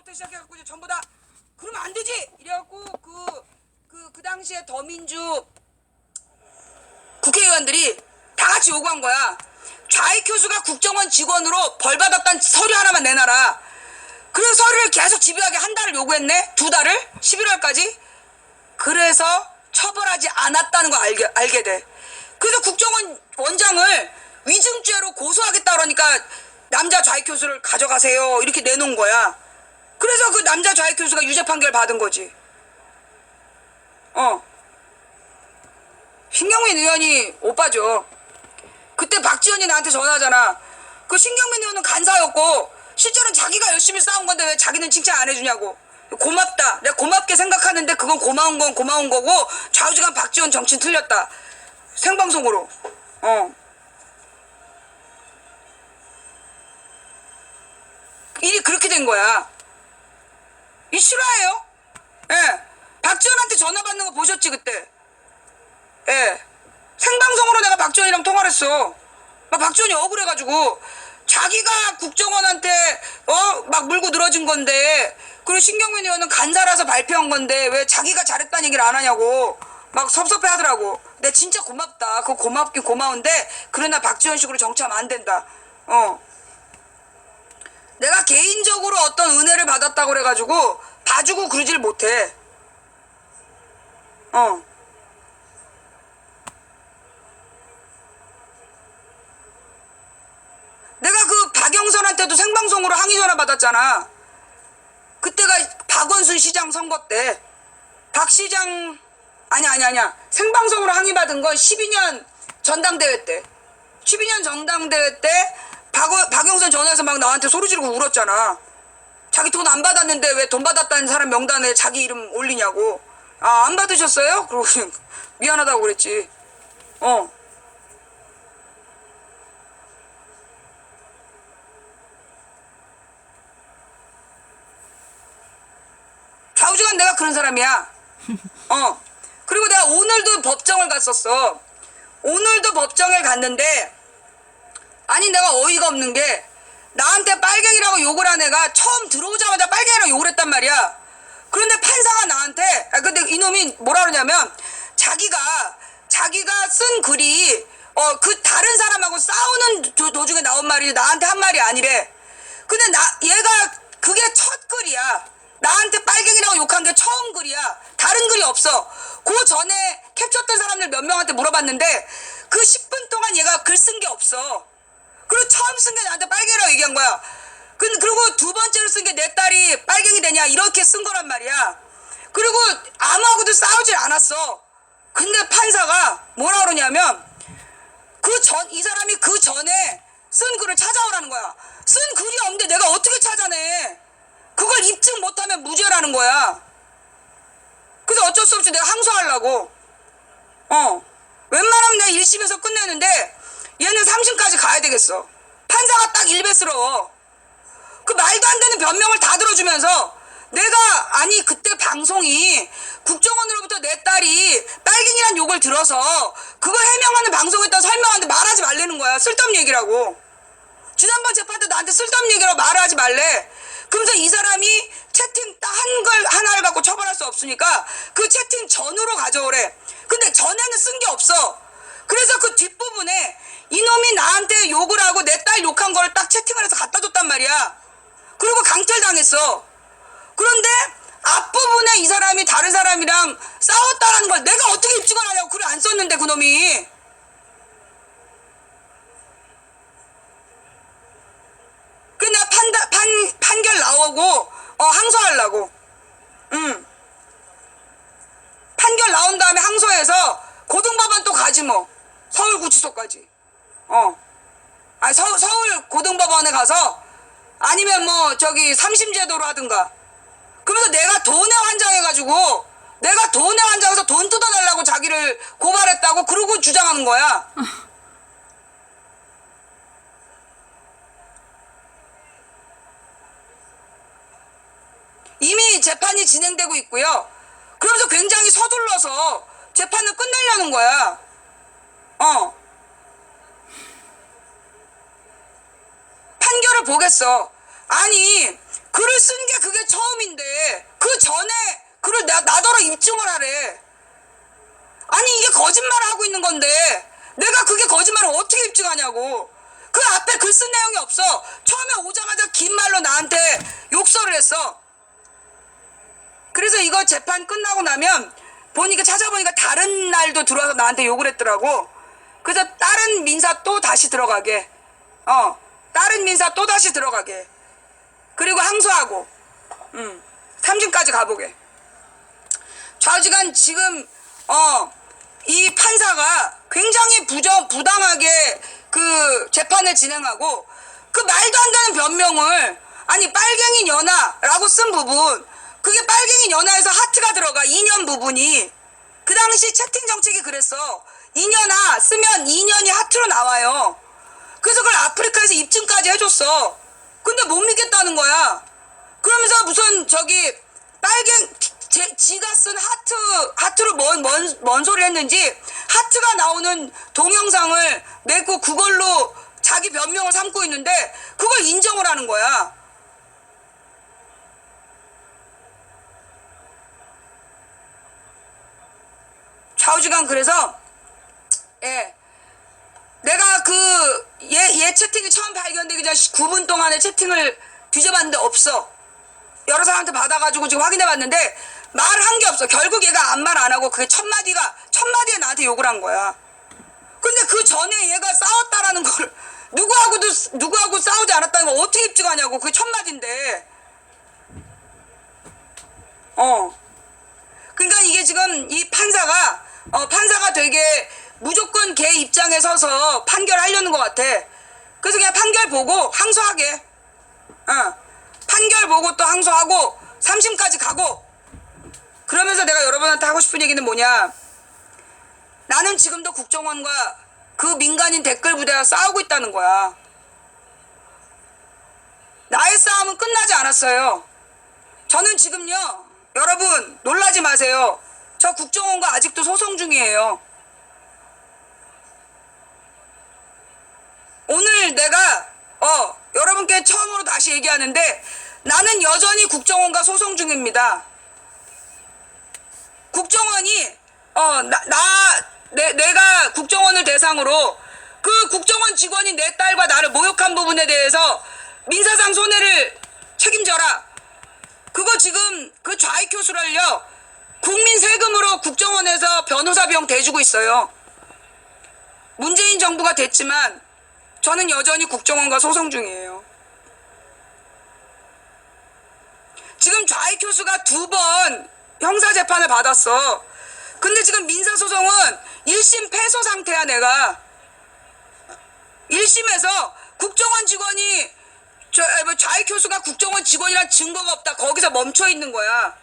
나부터 시작해갖고 이제 전부 다 그러면 안 되지 이래갖고 그 당시에 더민주 국회의원들이 다 같이 요구한 거야. 좌익 교수가 국정원 직원으로 벌 받았다는 서류 하나만 내놔라. 그래서 서류를 계속 집요하게 한 달을 요구했네. 2달을 11월까지. 그래서 처벌하지 않았다는 거 알게 돼. 그래서 국정원 원장을 위증죄로 고소하겠다 그러니까 남자 좌익 교수를 가져가세요 이렇게 내놓은 거야. 그래서 그 남자 좌익 교수가 유죄 판결 받은 거지. 신경민 의원이 오빠죠. 그때 박지원이 나한테 전화하잖아. 그 신경민 의원은 간사였고 실제로는 자기가 열심히 싸운 건데 왜 자기는 칭찬 안 해주냐고. 고맙다. 내가 고맙게 생각하는데 그건 고마운 건 고마운 거고 좌우지간 박지원 정신 틀렸다. 생방송으로. 일이 그렇게 된 거야. 이 실화예요? 예. 박지원한테 전화 받는 거 보셨지 그때? 예. 생방송으로 내가 박지원이랑 통화를 했어. 막 박지원이 억울해가지고 자기가 국정원한테 막 물고 늘어진 건데 그리고 신경민 의원은 간사라서 발표한 건데 왜 자기가 잘했다는 얘기를 안 하냐고 막 섭섭해 하더라고. 내가 진짜 고맙다. 그거 고맙긴 고마운데 그러나 박지원식으로 정치하면 안 된다. 내가 개인적으로 어떤 은혜를 받았다고 그래가지고 봐주고 그러질 못해. 내가 그 박영선한테도 생방송으로 항의 전화 받았잖아. 그때가 박원순 시장 선거 때. 박 시장 아니야. 생방송으로 항의 받은 건 12년 전당대회 때. 12년 전당대회 때 박영선 전화해서 막 나한테 소리 지르고 울었잖아. 자기 돈 안 받았는데 왜 돈 받았다는 사람 명단에 자기 이름 올리냐고. 아, 안 받으셨어요? 그러고 미안하다고 그랬지. 좌우지간 내가 그런 사람이야. 그리고 내가 오늘도 법정을 갔었어. 오늘도 법정에 갔는데 아니 내가 어이가 없는 게 나한테 빨갱이라고 욕을 한 애가 처음 들어오자마자 빨갱이라고 욕을 했단 말이야. 그런데 판사가 나한테 근데 이놈이 뭐라 그러냐면 자기가 쓴 글이 그 다른 사람하고 싸우는 도중에 나온 말이 나한테 한 말이 아니래. 근데 얘가 그게 첫 글이야. 나한테 빨갱이라고 욕한 게 처음 글이야. 다른 글이 없어. 그 전에 캡처했던 사람들 몇 명한테 물어봤는데 그 10분 동안 얘가 글 쓴 게 없어. 그리고 처음 쓴 게 나한테 빨갱이라고 얘기한 거야. 그리고 두 번째로 쓴 게 내 딸이 빨갱이 되냐 이렇게 쓴 거란 말이야. 그리고 아무하고도 싸우질 않았어. 근데 판사가 뭐라 그러냐면 이 사람이 그 전에 쓴 글을 찾아오라는 거야. 쓴 글이 없는데 내가 어떻게 찾아내. 그걸 입증 못하면 무죄라는 거야. 그래서 어쩔 수 없이 내가 항소하려고. 웬만하면 내가 1심에서 끝내는데 얘는 3심까지 가야 되겠어. 판사가 딱 일베스러워. 그 말도 안 되는 변명을 다 들어주면서 아니 그때 방송이 국정원으로부터 내 딸이 빨갱이란 욕을 들어서 그걸 해명하는 방송에다 설명하는데 말하지 말라는 거야. 쓸데없는 얘기라고. 지난번 재판 때 나한테 쓸데없는 얘기라고 말하지 말래. 그러면서 이 사람이 채팅 딱 하나를 갖고 처벌할 수 없으니까 그 채팅 전으로 가져오래. 근데 전에는 쓴 게 없어. 그래서 그 뒷부분에 이놈이 나한테 욕을 하고 내 딸 욕한 걸 딱 채팅을 해서 갖다 줬단 말이야. 그리고 강철당했어. 그런데 앞부분에 이 사람이 다른 사람이랑 싸웠다는 걸 내가 어떻게 입증을 하냐고. 글을 안 썼는데 그놈이. 그래 내가 판결 나오고 항소하려고. 판결 나온 다음에 항소해서 고등법원 또 가지 뭐. 서울구치소까지. 서울 고등법원에 가서 아니면 뭐 저기 3심제도로 하든가. 그러면서 내가 돈에 환장해가지고 내가 돈에 환장해서 돈 뜯어달라고 자기를 고발했다고 그러고 주장하는 거야. 이미 재판이 진행되고 있고요. 그러면서 굉장히 서둘러서 재판을 끝내려는 거야. 판결을 보겠어. 아니 글을 쓴 게 그게 처음인데 그 전에 글을 나더러 입증을 하래. 아니 이게 거짓말을 하고 있는 건데 내가 그게 거짓말을 어떻게 입증하냐고. 그 앞에 글 쓴 내용이 없어. 처음에 오자마자 긴 말로 나한테 욕설을 했어. 그래서 이거 재판 끝나고 나면 보니까 찾아보니까 다른 날도 들어와서 나한테 욕을 했더라고. 그래서 다른 민사 또 다시 들어가게. 다른 민사 또 다시 들어가게. 그리고 항소하고 3심까지 가보게. 좌우지간 지금 이 판사가 굉장히 부당하게 그 재판을 진행하고 그 말도 안 되는 변명을 아니 빨갱이 연하라고 쓴 부분 그게 빨갱이 연하에서 하트가 들어가 2년 부분이 그 당시 채팅 정책이 그랬어. 2년아 쓰면 2년이 하트로 나와요. 그래서 그걸 아프리카에서 입증까지 해줬어. 근데 못 믿겠다는 거야. 그러면서 무슨 저기 지가 쓴 하트로 뭔 소리 했는지 하트가 나오는 동영상을 내고 그걸로 자기 변명을 삼고 있는데 그걸 인정을 하는 거야. 좌우지간 그래서 내가 얘 채팅이 처음 발견되기 전 9분 동안의 채팅을 뒤져봤는데 없어. 여러 사람한테 받아가지고 지금 확인해봤는데 말한 게 없어. 결국 얘가 아무 말 안 하고 그게 첫 마디에 나한테 욕을 한 거야. 근데 그 전에 얘가 싸웠다라는 걸 누구하고 싸우지 않았다는 걸 어떻게 입증하냐고. 그게 첫 마디인데. 그러니까 이게 지금 이 판사가 되게 무조건 걔 입장에 서서 판결하려는 것 같아. 그래서 그냥 판결 보고 항소하게. 판결 보고 또 항소하고 3심까지 가고. 그러면서 내가 여러분한테 하고 싶은 얘기는 뭐냐. 나는 지금도 국정원과 그 민간인 댓글 부대와 싸우고 있다는 거야. 나의 싸움은 끝나지 않았어요. 저는 지금요. 여러분 놀라지 마세요. 저 국정원과 아직도 소송 중이에요. 오늘 내가 여러분께 처음으로 다시 얘기하는데 나는 여전히 국정원과 소송 중입니다. 국정원이 내가 국정원을 대상으로 그 국정원 직원이 내 딸과 나를 모욕한 부분에 대해서 민사상 손해를 책임져라. 그거 지금 그 좌익 교수를요 국민 세금으로 국정원에서 변호사 비용 대주고 있어요. 문재인 정부가 됐지만 저는 여전히 국정원과 소송 중이에요. 지금 좌익 교수가 2번 형사재판을 받았어. 근데 지금 민사소송은 1심 패소 상태야. 내가 1심에서 국정원 직원이 좌익 교수가 국정원 직원이란 증거가 없다. 거기서 멈춰 있는 거야.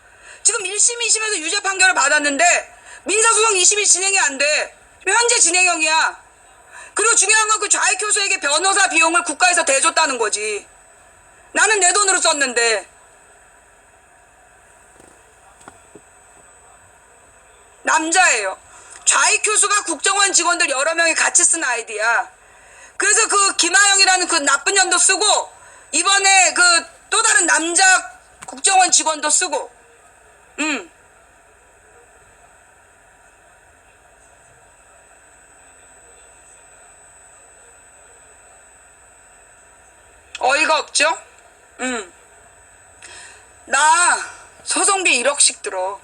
지금 1심, 2심에서 유죄 판결을 받았는데 민사소송 2심이 진행이 안 돼. 현재 진행형이야. 그리고 중요한 건 그 좌익 교수에게 변호사 비용을 국가에서 대줬다는 거지. 나는 내 돈으로 썼는데. 남자예요. 좌익 교수가 국정원 직원들 여러 명이 같이 쓴 아이디야. 그래서 그 김하영이라는 그 나쁜 년도 쓰고 이번에 그 또 다른 남자 국정원 직원도 쓰고. 어이가 없죠? 나 소송비 1억씩 들어.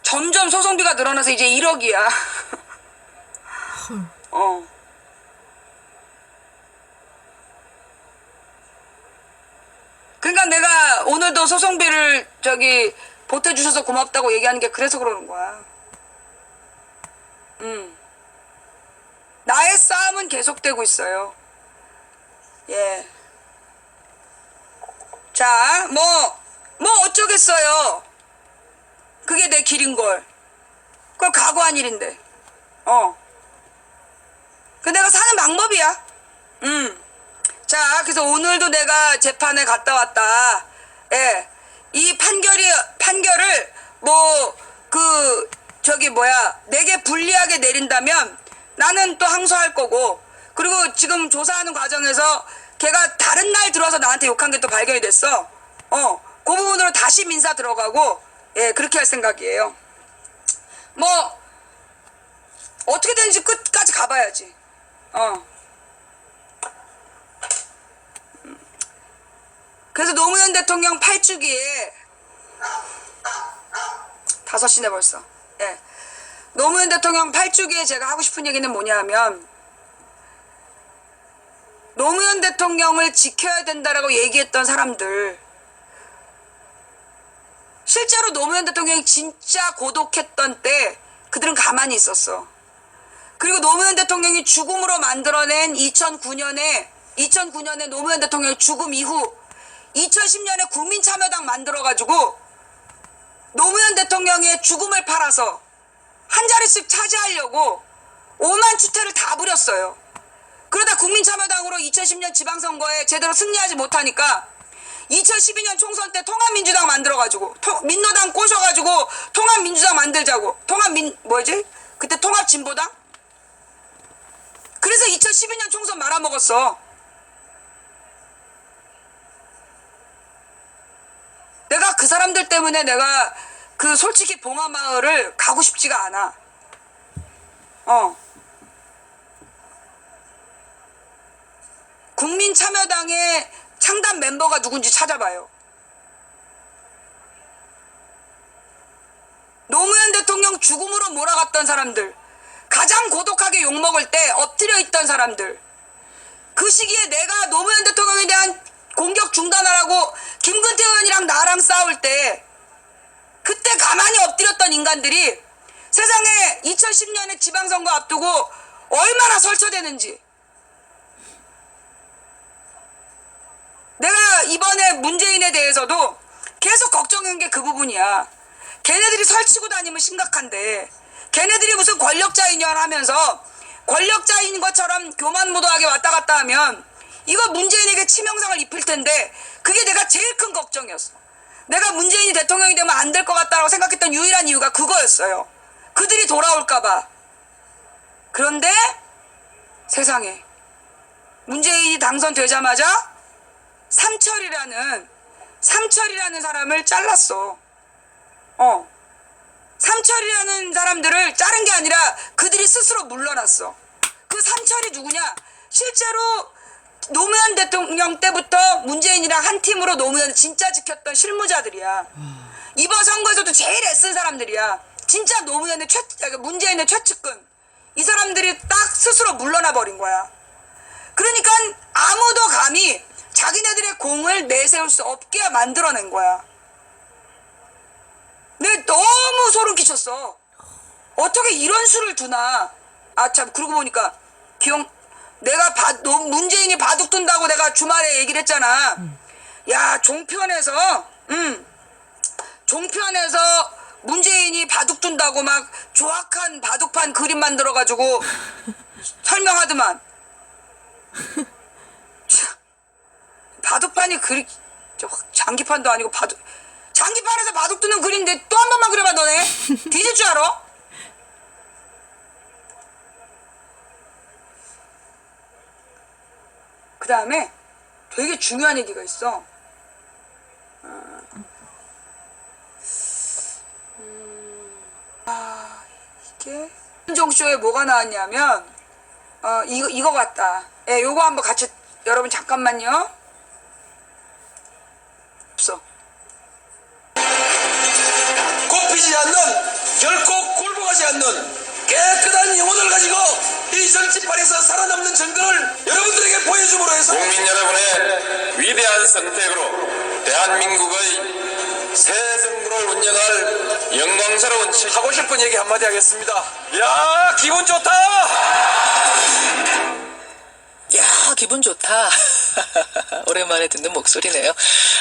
점점 소송비가 늘어나서 이제 1억이야. 그러니까 내가 오늘도 소송비를 보태주셔서 고맙다고 얘기하는 게 그래서 그러는 거야. 나의 싸움은 계속되고 있어요. 예. 자, 뭐 어쩌겠어요. 그게 내 길인걸. 그걸 각오한 일인데. 그 내가 사는 방법이야. 자, 그래서 오늘도 내가 재판에 갔다 왔다. 예. 이 판결을 내게 불리하게 내린다면 나는 또 항소할 거고, 그리고 지금 조사하는 과정에서 걔가 다른 날 들어와서 나한테 욕한 게 또 발견이 됐어. 그 부분으로 다시 민사 들어가고, 예, 그렇게 할 생각이에요. 뭐, 어떻게 되는지 끝까지 가봐야지. 그래서 노무현 대통령 8주기에 5시네 벌써. 예. 노무현 대통령 8주기에 제가 하고 싶은 얘기는 뭐냐 하면, 노무현 대통령을 지켜야 된다라고 얘기했던 사람들, 실제로 노무현 대통령이 진짜 고독했던 때 그들은 가만히 있었어. 그리고 노무현 대통령이 죽음으로 만들어낸 2009년에 노무현 대통령의 죽음 이후 2010년에 국민참여당 만들어가지고 노무현 대통령의 죽음을 팔아서 한 자리씩 차지하려고 5만 추태를 다 부렸어요. 그러다 국민참여당으로 2010년 지방선거에 제대로 승리하지 못하니까 2012년 총선 때 통합민주당 만들어가지고 민노당 꼬셔가지고 통합민주당 만들자고 그때 통합진보당? 그래서 2012년 총선 말아먹었어. 내가 그 사람들 때문에 내가 솔직히 봉하마을을 가고 싶지가 않아. 국민참여당의 창단 멤버가 누군지 찾아봐요. 노무현 대통령 죽음으로 몰아갔던 사람들, 가장 고독하게 욕먹을 때 엎드려 있던 사람들, 그 시기에 내가 노무현 대통령에 대한 공격 중단하라고 김근태 의원이랑 나랑 싸울 때 그때 가만히 엎드렸던 인간들이 세상에 2010년에 지방선거 앞두고 얼마나 설쳐대는지. 내가 이번에 문재인에 대해서도 계속 걱정한 게 그 부분이야. 걔네들이 설치고 다니면 심각한데, 걔네들이 무슨 권력자인 하면서 권력자인 것처럼 교만무도하게 왔다 갔다 하면 이거 문재인에게 치명상을 입힐 텐데, 그게 내가 제일 큰 걱정이었어. 내가 문재인이 대통령이 되면 안 될 것 같다라고 생각했던 유일한 이유가 그거였어요. 그들이 돌아올까봐. 그런데 세상에 문재인이 당선되자마자 삼철이라는 사람을 잘랐어. 삼철이라는 사람들을 자른 게 아니라 그들이 스스로 물러났어. 그 삼철이 누구냐? 실제로 노무현 대통령 때부터 문재인이랑 한 팀으로 노무현을 진짜 지켰던 실무자들이야. 이번 선거에서도 제일 애쓴 사람들이야. 진짜 문재인의 최측근. 이 사람들이 딱 스스로 물러나 버린 거야. 그러니까 아무도 감히 자기네들의 공을 내세울 수 없게 만들어낸 거야. 내가 너무 소름 끼쳤어. 어떻게 이런 수를 두나. 참, 그러고 보니까 내가 문재인이 바둑 둔다고 내가 주말에 얘기를 했잖아. 야, 종편에서 문재인이 바둑 둔다고 막 조악한 바둑판 그림 만들어가지고 설명하더만. 바둑판이 장기판도 아니고 장기판에서 바둑 두는 그림인데 또 한 번만 그려봐 너네. 뒤질 줄 알아? 그 다음에 되게 중요한 얘기가 있어. 이게 정쇼에 뭐가 나왔냐면 이거 같다. 예, 요거 한번 같이 여러분 잠깐만요. 없어. 굽히지 않는, 결코 굴복하지 않는 깨끗한 영혼을 가지고 이 정치판에서 살아남는 증거를 여러분들에게 보여줌으로 해서 국민 여러분의 위대한 선택으로 대한민국의 새 정부를 운영할 영광스러운 하고 싶은 얘기 한마디 하겠습니다. 야, 기분 좋다. 야, 기분 좋다. 오랜만에 듣는 목소리네요.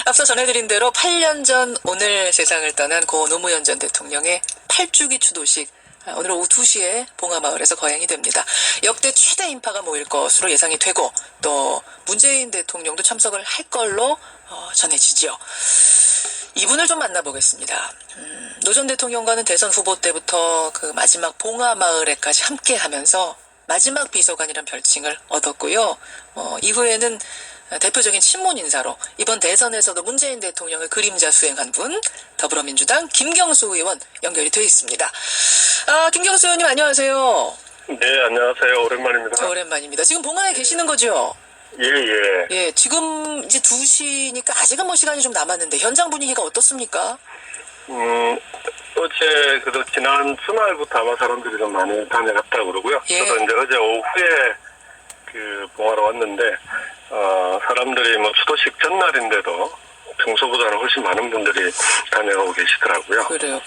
앞서 전해드린 대로 8년 전 오늘 세상을 떠난 고 노무현 전 대통령의 8주기 추도식, 오늘 오후 2시에 봉하마을에서 거행이 됩니다. 역대 최대 인파가 모일 것으로 예상이 되고 또 문재인 대통령도 참석을 할 걸로 전해지죠. 이분을 좀 만나보겠습니다. 노 전 대통령과는 대선 후보 때부터 그 마지막 봉하마을에까지 함께 하면서 마지막 비서관이란 별칭을 얻었고요. 이후에는 대표적인 친문 인사로 이번 대선에서도 문재인 대통령을 그림자 수행한 분, 더불어민주당 김경수 의원 연결이 되어 있습니다. 김경수 의원님 안녕하세요. 네, 안녕하세요. 오랜만입니다. 오랜만입니다. 지금 봉화에 계시는 거죠? 예, 예. 예, 지금 이제 2시니까 아직은 뭐 시간이 좀 남았는데 현장 분위기가 어떻습니까? 어제, 지난 주말부터 아마 사람들이 좀 많이 다녀갔다고 그러고요. 예. 저도 이제 어제 오후에 봉화로 왔는데, 사람들이 뭐 추도식 전날인데도 평소보다는 훨씬 많은 분들이 다녀가고 계시더라고요. 그래요.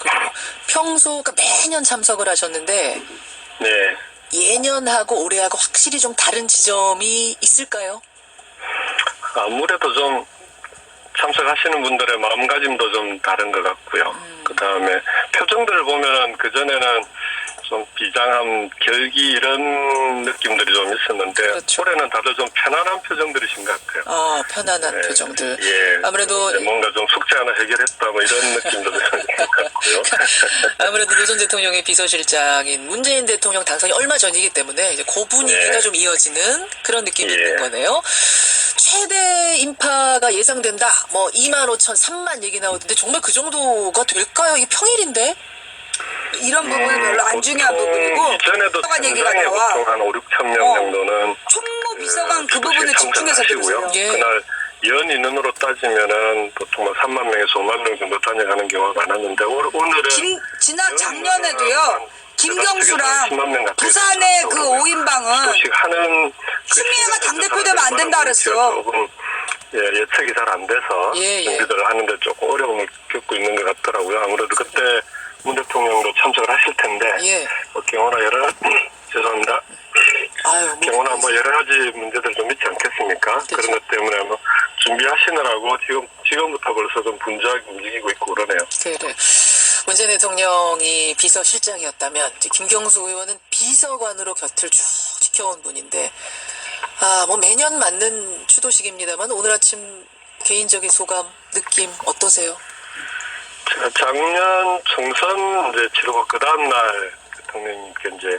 평소, 그러니까 매년 참석을 하셨는데, 네. 예년하고 올해하고 확실히 좀 다른 지점이 있을까요? 아무래도 좀 참석하시는 분들의 마음가짐도 좀 다른 것 같고요. 그 다음에 표정들을 보면 그전에는 좀 비장함, 결기 이런 느낌들이 좀 있었는데 그렇죠. 올해는 다들 좀 편안한 표정들이신 것 같아요. 편안한 네. 표정들. 예. 아무래도 이제 뭔가 좀 숙제 하나 해결했다 뭐 이런 느낌도 드는 것 같고요. 아무래도 노 전 대통령의 비서실장인 문재인 대통령 당선이 얼마 전이기 때문에 이제 그 분위기가 네. 좀 이어지는 그런 느낌이 예. 있는 거네요. 최대 인파가 예상된다. 뭐 25,000, 3만 얘기 나오던데 정말 그 정도가 될까요? 이게 평일인데? 이런 부분은 별로 안 중요한 부분이고 이전에도 비서관 얘기가 현장에 나와. 보통 한 5, 6천 명 정도는 총무 비서관 그 추도식에 부분을 집중해서 참석하시고요. 들으세요. 예. 그날 연 인원으로 따지면은 보통 뭐 3만 명에서 5만 명 정도 다녀가는 경우가 많았는데 오늘은 작년에도요. 김경수랑 10만 명 가까이 부산의 그 들어가고요. 5인방은 추도식 하는 추미애가 당대표 되면 안 된다 그랬어. 조금 예측이 잘 안 돼서 예. 준비를 하는데 조금 어려움을 겪고 있는 것 같더라고요. 아무래도 그때 문 대통령도 참석을 하실 텐데 예. 경호나 죄송합니다. 아유, 경호나 뭐 여러 가지 문제들 좀 있지 않겠습니까? 그렇죠. 그런 것 때문에 뭐 준비하시느라고 지금부터 벌써 좀 분주하게 움직이고 있고 그러네요. 그래. 문재인 대통령이 비서실장이었다면 이제 김경수 의원은 비서관으로 곁을 쭉 지켜온 분인데 뭐 매년 맞는 추도식입니다만 오늘 아침 개인적인 소감, 느낌 어떠세요? 제가 작년 총선 이제 치르고 그 다음날 대통령님께 이제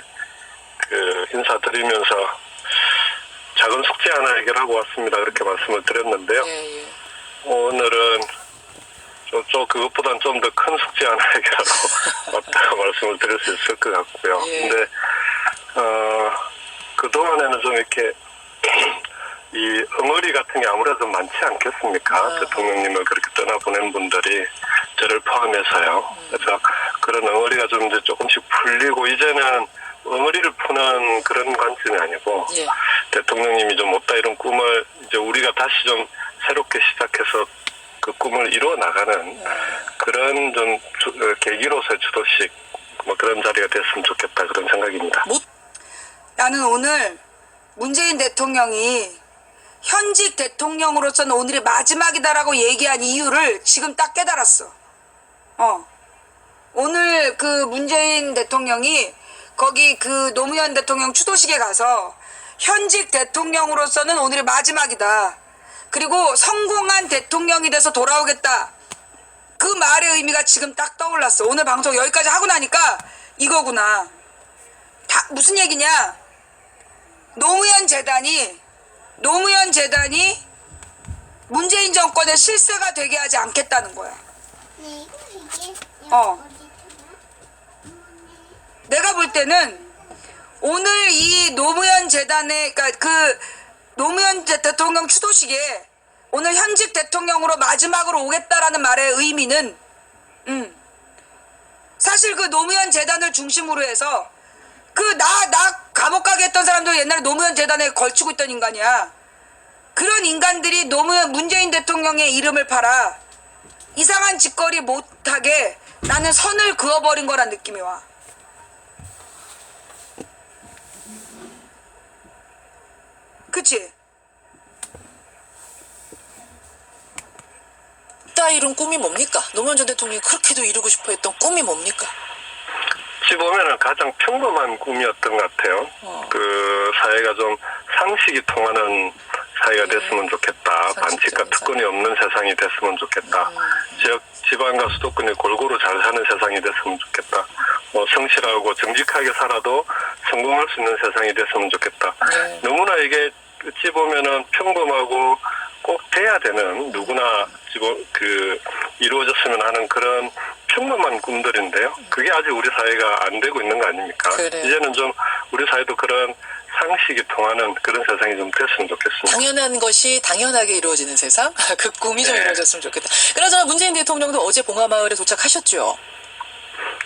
인사드리면서 작은 숙제 하나 해결하고 왔습니다. 그렇게 말씀을 드렸는데요. 예. 오늘은 그것보다는 좀 더 큰 숙제 하나 해결하고 왔다고 말씀을 드릴 수 있을 것 같고요. 예. 근데, 그동안에는 좀 이렇게, 이 응어리 같은 게 아무래도 많지 않겠습니까? 대통령님을 그렇게 떠나보낸 분들이 저를 포함해서요. 그래서 그런 응어리가 좀 이제 조금씩 풀리고, 이제는 응어리를 푸는 그런 관점이 아니고, 예. 대통령님이 좀 없다 이런 꿈을 이제 우리가 다시 좀 새롭게 시작해서 그 꿈을 이루어 나가는 그런 좀 계기로서의 추도식 뭐 그런 자리가 됐으면 좋겠다 그런 생각입니다. 나는 오늘 문재인 대통령이 현직 대통령으로서는 오늘이 마지막이다라고 얘기한 이유를 지금 딱 깨달았어. 오늘 그 문재인 대통령이 거기 그 노무현 대통령 추도식에 가서 현직 대통령으로서는 오늘이 마지막이다. 그리고 성공한 대통령이 돼서 돌아오겠다. 그 말의 의미가 지금 딱 떠올랐어. 오늘 방송 여기까지 하고 나니까 이거구나. 무슨 얘기냐? 노무현 재단이 문재인 정권의 실세가 되게 하지 않겠다는 거야. 내가 볼 때는 오늘 이 노무현 재단의 그러니까 그 노무현 대통령 추도식에 오늘 현직 대통령으로 마지막으로 오겠다라는 말의 의미는 사실 그 노무현 재단을 중심으로 해서 나 감옥 가게 했던 사람도 옛날에 노무현 재단에 걸치고 있던 인간이야. 그런 인간들이 문재인 대통령의 이름을 팔아 이상한 짓거리 못하게 나는 선을 그어버린 거란 느낌이 와. 그치? 이룬 꿈이 뭡니까? 노무현 전 대통령이 그렇게도 이루고 싶어 했던 꿈이 뭡니까? 어찌 보면은 가장 평범한 꿈이었던 것 같아요. 그 사회가 좀 상식이 통하는 사회가 됐으면 좋겠다. 반칙과 특권이 없는 세상이 됐으면 좋겠다. 지방과 수도권이 골고루 잘 사는 세상이 됐으면 좋겠다. 뭐 성실하고 정직하게 살아도 성공할 수 있는 세상이 됐으면 좋겠다. 너무나 이게 어찌 보면은 평범하고 꼭 돼야 되는 누구나 이루어졌으면 하는 그런 평범한 꿈들인데요. 그게 아직 우리 사회가 안 되고 있는 거 아닙니까? 그래요. 이제는 좀 우리 사회도 그런 상식이 통하는 그런 세상이 좀 됐으면 좋겠습니다. 당연한 것이 당연하게 이루어지는 세상? 그 꿈이 좀 네. 이루어졌으면 좋겠다. 그나저나 문재인 대통령도 어제 봉하마을에 도착하셨죠?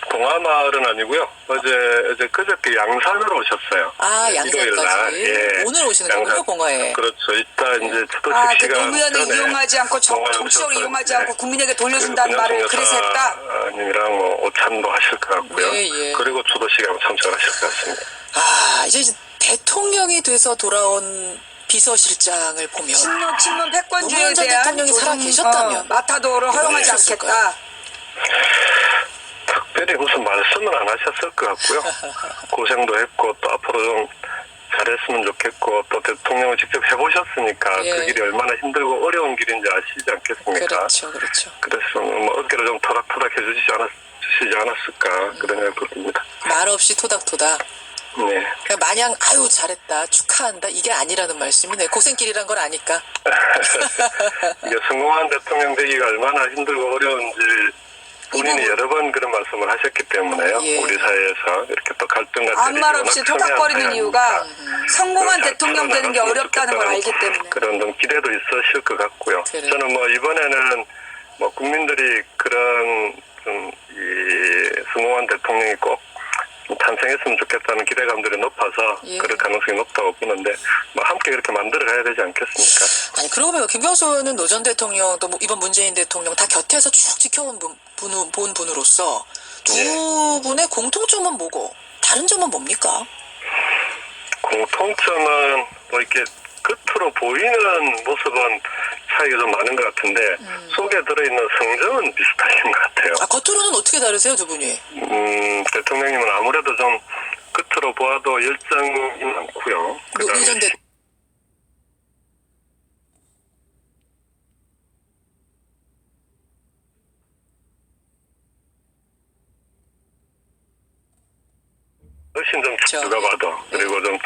봉하마을은 아니고요. 어제 그저께 양산으로 오셨어요. 아, 네, 일요일 날. 양산까지. 예. 오늘 오시는 거군요, 양산. 봉화에. 그렇죠. 이따 이제 추도식 아, 그 시간 노무현을 전에 이용하지 않고 봉화에 정치적으로 오셔서 이용하지 이제 않고 국민에게 돌려준다는 그 말을 그래서 했다. 님이랑 뭐 오찬도 하실 것 같고요. 예, 예. 그리고 추도식에 참석을 하실 것 같습니다. 아, 이제 대통령이 돼서 돌아온 비서실장을 보면 친문 패권주의에 노무현 전 대한 대통령이 살아 계셨다면 마타도를 허용하지 하셨을까요? 않겠다. 특별히 무슨 말씀은 안 하셨을 것 같고요. 고생도 했고 또 앞으로 좀 잘했으면 좋겠고 또 대통령을 직접 해보셨으니까 예. 그 길이 얼마나 힘들고 어려운 길인지 아시지 않겠습니까? 그렇죠, 그렇죠. 그래서 뭐 어깨를 좀 토닥토닥 해주시지 않았을까 그런 생각이 듭니다. 말 없이 토닥토닥. 네. 그냥 마냥 아유 잘했다 축하한다 이게 아니라는 말씀이네. 고생길이란 걸 아니까. 이게 성공한 대통령 되기가 얼마나 힘들고 어려운지 본인이 여러 번 그런 말씀을 하셨기 때문에요. 예. 우리 사회에서 이렇게 또 갈등과 아무 말 없이 토닥거리는 이유가 성공한 잘 대통령 되는 게 살아나갔으면 어렵다는 걸 알기 좋겠다는 때문에. 그런 좀 기대도 있으실 것 같고요. 그래요. 저는 뭐 이번에는 뭐 국민들이 그런 좀 이 성공한 대통령이 꼭 탄생했으면 좋겠다는 기대감들이 높아서 예. 그럴 가능성이 높다고 보는데 뭐 함께 그렇게 만들어 가야 되지 않겠습니까? 아니 그러고 보면 김경수 의원은 노 전 대통령 또 뭐 이번 문재인 대통령 다 곁에서 쭉 지켜온 본 분으로서 두 예. 분의 공통점은 뭐고 다른 점은 뭡니까? 공통점은 뭐 이렇게 겉으로 보이는 모습은 차이가 좀 많은 것 같은데 속에 들어있는 성정은 비슷하신 것 같아요. 아 겉으로는 어떻게 다르세요 두 분이? 대통령님은 아무래도 좀 겉으로 보아도 열정이 많고요. 그다음에 노 전 대 훨씬 좀 그렇죠. 누가 봐도 그리고 좀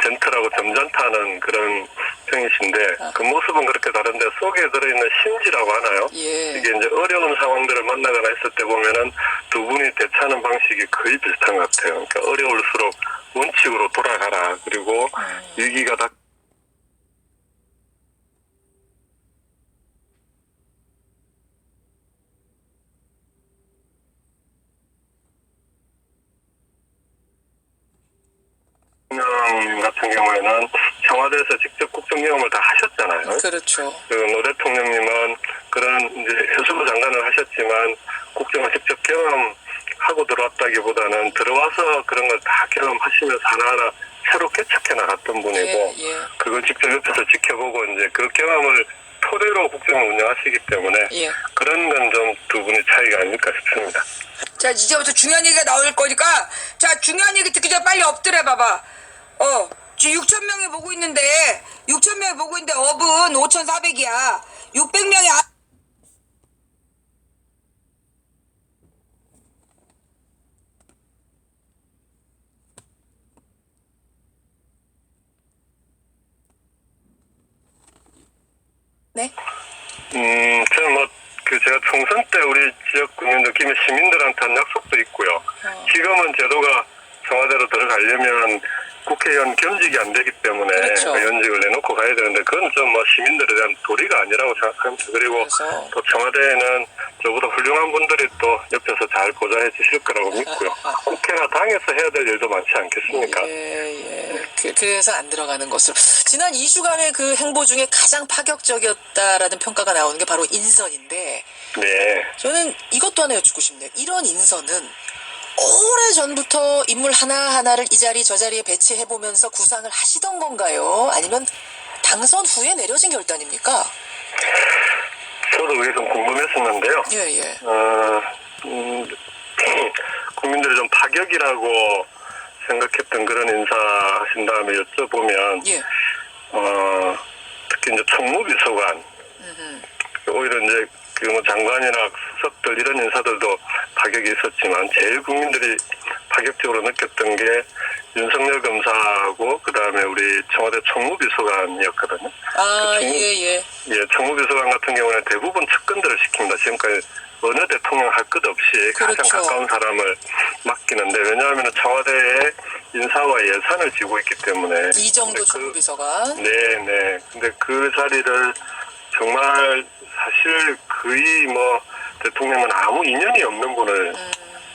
젠틀하고 점잖다는 그런 평이신데 그 모습은 그렇게 다른데 속에 들어있는 심지라고 하나요? 예. 이게 이제 어려운 상황들을 만나거나 했을 때 보면은 두 분이 대처하는 방식이 거의 비슷한 것 같아요. 그러니까 어려울수록 원칙으로 돌아가라. 그리고 위기가 닥 대통령 같은 경우에는 청와대에서 직접 국정경험을 다 하셨잖아요. 그렇죠. 노 대통령님은 그런 이제 해수부 장관을 하셨지만 국정을 직접 경험하고 들어왔다기보다는 들어와서 그런 걸 다 경험하시면서 하나하나 새로 개척해 나갔던 분이고 예, 예. 그걸 직접 옆에서 지켜보고 이제 그 경험을 토대로 국정을 운영하시기 때문에 예. 그런 건 좀 두 분의 차이가 아닐까 싶습니다. 자, 이제부터 중요한 얘기가 나올 거니까, 자, 중요한 얘기 듣기 전에 빨리 엎드려 봐봐. 지금 6,000명이 보고 있는데, 6,000명이 보고 있는데, 업은 5,400이야. 600명이 네. 저는 뭐, 제가 총선 때 우리 지역 국민들, 김해 시민들한테 한 약속도 있고요. 지금은 제도가 청와대로 들어가려면 국회의원 겸직이 안 되기 때문에 그렇죠. 연직을 내놓고 가야 되는데 그건 좀 뭐 시민들에 대한 도리가 아니라고 생각합니다. 그리고 그래서. 또 청와대에는 저보다 훌륭한 분들이 또 옆에서 잘 보좌해 주실 거라고 믿고요. 국회가 당에서 해야 될 일도 많지 않겠습니까? 예. 그래서 안 들어가는 것으로. 지난 2주간의 그 행보 중에 가장 파격적이었다라는 평가가 나오는 게 바로 인선인데, 네. 저는 이것도 하나 여쭙고 싶네요. 이런 인선은 오래전부터 인물 하나하나를 이 자리 저 자리에 배치해보면서 구상을 하시던 건가요? 아니면 당선 후에 내려진 결단입니까? 저도 그게 좀 궁금했었는데요. 예. 국민들이 좀 파격이라고 생각했던 그런 인사 하신 다음에 여쭤보면, 예. 특히 이제 총무비서관, 오히려 이제 그 뭐 장관이나 수석들 이런 인사들도 파격이 있었지만 제일 국민들이 파격적으로 느꼈던 게 윤석열 검사하고 그다음에 우리 청와대 총무비서관이었거든요. 아, 그 예. 예, 총무비서관 같은 경우는 대부분 측근들을 시킵니다. 지금까지 어느 대통령 할 것 없이 가장 그렇죠. 가까운 사람을 맡기는데, 왜냐하면 청와대의 인사와 예산을 지고 있기 때문에. 이정도 근데 총무비서관. 네. 근데 그 자리를 정말 사실 거의 뭐 대통령은 아무 인연이 없는 분을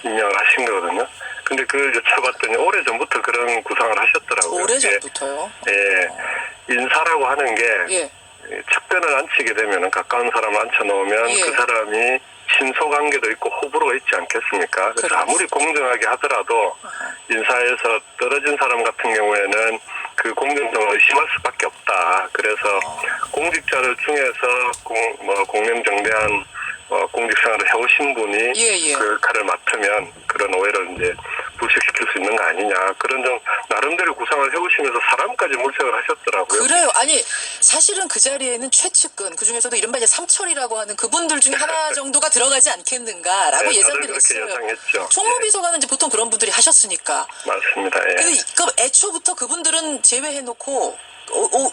임명을 하신 거거든요. 근데 그걸 여쭤봤더니 오래전부터 그런 구상을 하셨더라고요. 오래전부터요? 예, 인사라고 하는 게 예. 측근을 앉히게 되면 가까운 사람을 앉혀놓으면 예. 그 사람이 친소관계도 있고 호불호가 있지 않겠습니까? 그래서 그렇죠. 아무리 공정하게 하더라도 인사에서 떨어진 사람 같은 경우에는 그 공정성을 의심할 수밖에 없다. 그래서 공직자들 중에서 공명정대한 공직생활을 해오신 분이 예. 그 역할을 맡으면 그런 오해를 이제 불식시킬 수 있는 거 아니냐. 그런 좀 나름대로 구상을 해오시면서 사람까지 물색을 하셨더라고요. 그래요. 아니, 사실은 그 자리에는 최측근, 그 중에서도 이른바 이제 삼철이라고 하는 그분들 중에 하나 정도가 들어가지 않겠는가라고 네, 예상들이 다들 그렇게 했어요. 예상했죠. 총무비서관은 이제 보통 그런 분들이 하셨으니까. 맞습니다. 예. 근데 그럼 애초부터 그분들은 제외해놓고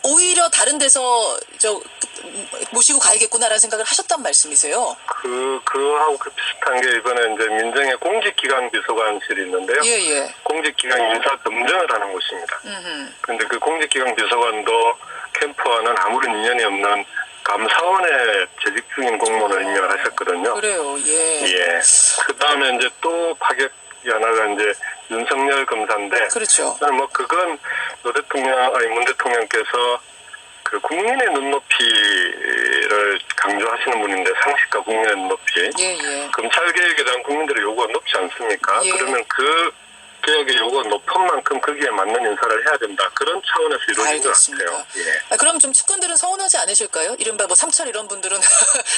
오히려 다른 데서 모시고 가야겠구나라는 생각을 하셨단 말씀이세요? 그하고 비슷한 게 이번에 이제 민정의 공직기강 비서관실이 있는데요. 예. 공직기강 인사 검증을 하는 곳입니다. 그런데 그 공직기강 비서관도 캠프와는 아무런 인연이 없는 감사원에 재직 중인 공무원을 임명을 하셨거든요. 그래요. 예. 예. 그 다음에 이제 또 파격이 하나가 이제 윤석열 검사인데. 그렇죠. 저는 뭐 그건 문 대통령께서 그 국민의 눈높이를 강조하시는 분인데, 상식과 국민의 눈높이. 예. 검찰 개혁에 대한 국민들의 요구가 높지 않습니까? 예. 그러면 그 개혁의 요구가 높은 만큼 거기에 맞는 인사를 해야 된다. 그런 차원에서 이루어진 것 알겠습니다. 같아요. 예. 그럼 좀 측근들은 서운하지 않으실까요? 이른바 뭐 삼철 이런 분들은